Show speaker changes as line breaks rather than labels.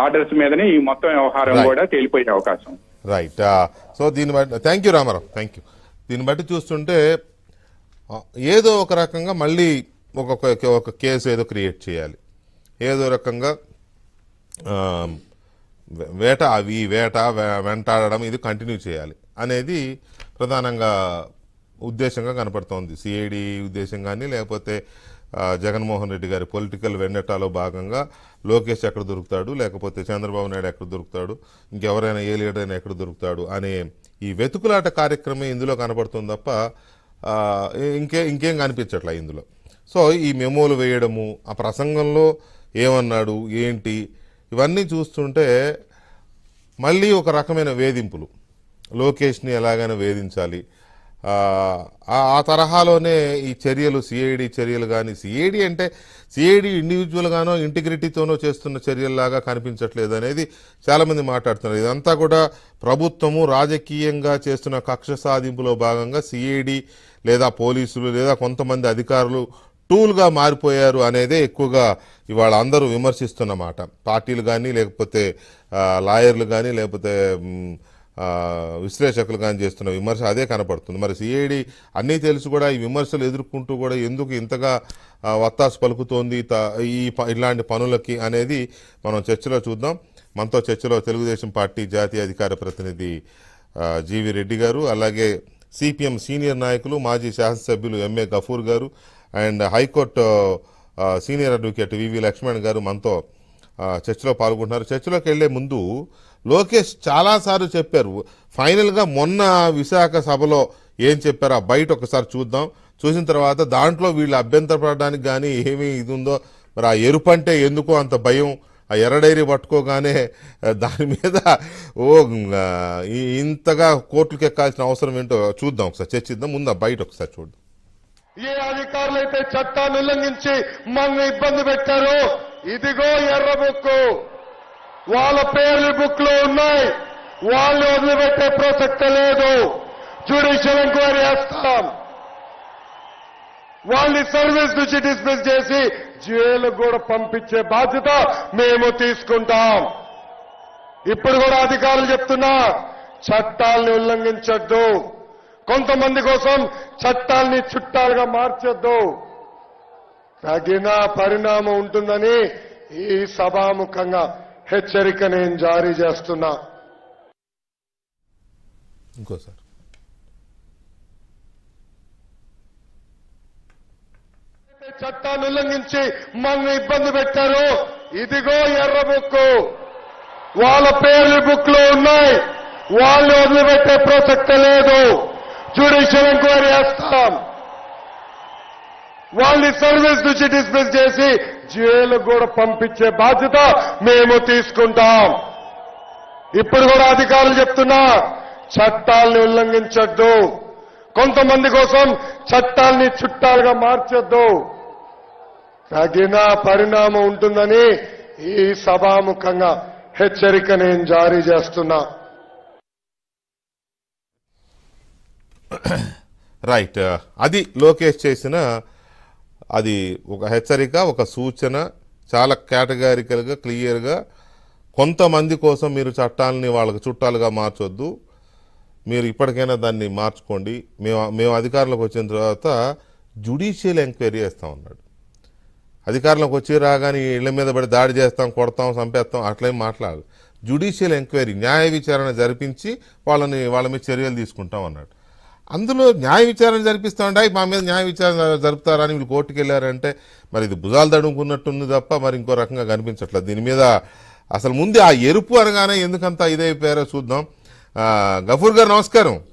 Orders మీదనే ఈ మొత్తం వ్యవహారం కూడా తేలిపోయే అవకాశం.
రైట్. సో దీన్ని బట్టి thank you Ramarao, thank you. దీన్ని బట్టి చూస్తుంటే ఏదో ఒక రకంగా మళ్ళీ ఒక కేసు ఏదో క్రియేట్ చేయాలి, ఏదో రకంగా వెంటాడడం ఇది కంటిన్యూ చేయాలి అనేది ప్రధానంగా ఉద్దేశంగా కనపడుతోంది. సిఐడి ఉద్దేశం కానీ, లేకపోతే జగన్మోహన్ రెడ్డి గారి పొలిటికల్ వెండటాలో భాగంగా లోకేష్ ఎక్కడ దొరుకుతాడు, లేకపోతే చంద్రబాబు నాయుడు ఎక్కడ దొరుకుతాడు, ఇంకెవరైనా ఏ లీడర్ అయినా ఎక్కడ దొరుకుతాడు అనే ఈ వెతుకులాట కార్యక్రమం ఇందులో కనపడుతుంది తప్ప ఇంకేం కనిపించట్లా ఇందులో. సో ఈ మెమోలు వేయడము, ఆ ప్రసంగంలో ఏమన్నాడు ఏంటి, ఇవన్నీ చూస్తుంటే మళ్ళీ ఒక రకమైన వేధింపులు, లోకేష్ని ఎలాగైనా వేధించాలి, ఆ తరహాలోనే ఈ చర్యలు, సిఐడి చర్యలు కానీ, సిఐడి అంటే సిఐడి ఇండివిజువల్గానో ఇంటిగ్రిటీతోనో చేస్తున్న చర్యల్లాగా కనిపించట్లేదు అనేది చాలామంది మాట్లాడుతున్నారు. ఇదంతా కూడా ప్రభుత్వము రాజకీయంగా చేస్తున్న కక్ష సాధింపులో భాగంగా సిఐడి లేదా పోలీసులు లేదా కొంతమంది అధికారులు టూల్గా మారిపోయారు అనేదే ఎక్కువగా ఇవాళ అందరూ విమర్శిస్తున్నమాట. పార్టీలు కానీ, లేకపోతే లాయర్లు కానీ, లేకపోతే విశ్లేషకులు కానీ చేస్తున్న విమర్శ అదే కనపడుతుంది. మరి సిఐడి అన్నీ తెలుసు కూడా ఈ విమర్శలు ఎదుర్కొంటూ కూడా ఎందుకు ఇంతగా వత్తాసు పలుకుతోంది ఇలాంటి పనులకి అనేది మనం చర్చలో చూద్దాం. మనతో చర్చలో తెలుగుదేశం పార్టీ జాతీయ అధికార ప్రతినిధి జీవి రెడ్డి గారు, అలాగే సిపిఎం సీనియర్ నాయకులు మాజీ శాసనసభ్యులు ఎంఏ గఫూర్ గారు అండ్ హైకోర్టు సీనియర్ అడ్వకేట్ వివి లక్ష్మణ్ గారు మనతో చర్చలో పాల్గొంటున్నారు. చర్చలోకి వెళ్లే ముందు లోకేష్ చాలాసార్లు చెప్పారు, ఫైనల్గా మొన్న విశాఖ సభలో ఏం చెప్పారో ఆ బయట ఒకసారి చూద్దాం. చూసిన తర్వాత దాంట్లో వీళ్ళు అభ్యంతరపడడానికి కానీ ఏమీ ఇది ఉందో, మరి ఆ ఎరుపు అంటే ఎందుకో అంత భయం, ఆ ఎర్ర డైరీ పట్టుకోగానే దాని మీద ఇంతగా కోర్టులకు ఎక్కాల్సిన అవసరం ఏంటో చూద్దాం, ఒకసారి చర్చిద్దాం. ముందు ఆ బయట ఒకసారి చూద్దాం.
ఏ అధికారులు అయితే చట్టాన్ని ఉల్లంఘించి మనల్ని ఇబ్బంది పెట్టారో ఇదిగో ఎర్ర బుక్కు, వాళ్ళ పేర్లు బుక్ లో ఉన్నాయి, వాళ్ళని వదిలిపెట్టే ప్రసక్తే లేదు. జ్యుడిషియల్ ఎంక్వైరీ చేస్తాం, వాళ్ళని సర్వీస్ నుంచి డిస్మిస్ చేసి జైలు కూడా పంపించే బాధ్యత మేము తీసుకుంటాం. ఇప్పుడు కూడా అధికారులు చెప్తున్నా, చట్టాలని ఉల్లంఘించొద్దు, కొంతమంది కోసం చట్టాలని చుట్టాలుగా మార్చొద్దు, తగిన పరిణామం ఉంటుందని ఈ సభాముఖంగా హెచ్చరిక నేను జారీ చేస్తున్నా.
ఇంకోసారి
చట్టాన్ని ఉల్లంఘించి మనల్ని ఇబ్బంది పెట్టారో ఇదిగో ఎర్ర బుక్కు, వాళ్ళ పేర్లు బుక్ లో ఉన్నాయి, వాళ్ళని వదిలిపెట్టే ప్రసక్తే లేదు. జ్యుడిషియల్ ఎంక్వైరీ చేస్తాం, వాళ్ళని సర్వీస్ నుంచి డిస్మిస్ చేసి జైలు కూడా పంపించే బాధ్యత మేము తీసుకుంటాం. ఇప్పుడు కూడా అధికారులు చెప్తున్నా, చట్టాలని ఉల్లంఘించొద్దు, కొంతమంది కోసం చట్టాలని చుట్టాలుగా మార్చొద్దు, తగిన పరిణామం ఉంటుందని ఈ సభాముఖంగా హెచ్చరిక నేను జారీ చేస్తున్నా.
రైట్. అది లోకేష్ చేసిన అది ఒక హెచ్చరిక, ఒక సూచన, చాలా కేటగారికల్గా క్లియర్గా కొంతమంది కోసం మీరు చట్టాలని వాళ్ళకి చుట్టాలుగా మార్చొద్దు, మీరు ఇప్పటికైనా దాన్ని మార్చుకోండి, మేము అధికారంలోకి వచ్చిన తర్వాత జ్యుడిషియల్ ఎంక్వైరీ చేస్తాం అన్నాడు. అధికారంలోకి వచ్చి రాగానే ఇళ్ల మీద పడి దాడి చేస్తాం, కొడతాం, చంపేస్తాం అట్లేం మాట్లాడాలి. జ్యుడిషియల్ ఎంక్వైరీ, న్యాయ విచారణ జరిపించి వాళ్ళ మీద చర్యలు తీసుకుంటాం అన్నాడు. అందులో న్యాయ విచారణ జరిపిస్తామంటే మా మీద న్యాయ విచారణ జరుపుతారని వీళ్ళు కోర్టుకు వెళ్ళారంటే మరి ఇది భుజాలు తడుముకున్నట్టుంది తప్ప మరి ఇంకో రకంగా కనిపించట్లేదు. దీని మీద అసలు ముందు ఆ ఎరుపు అనగానే ఎందుకంతా ఇదైపోయారో చూద్దాం. గఫూర్ గారు నమస్కారం.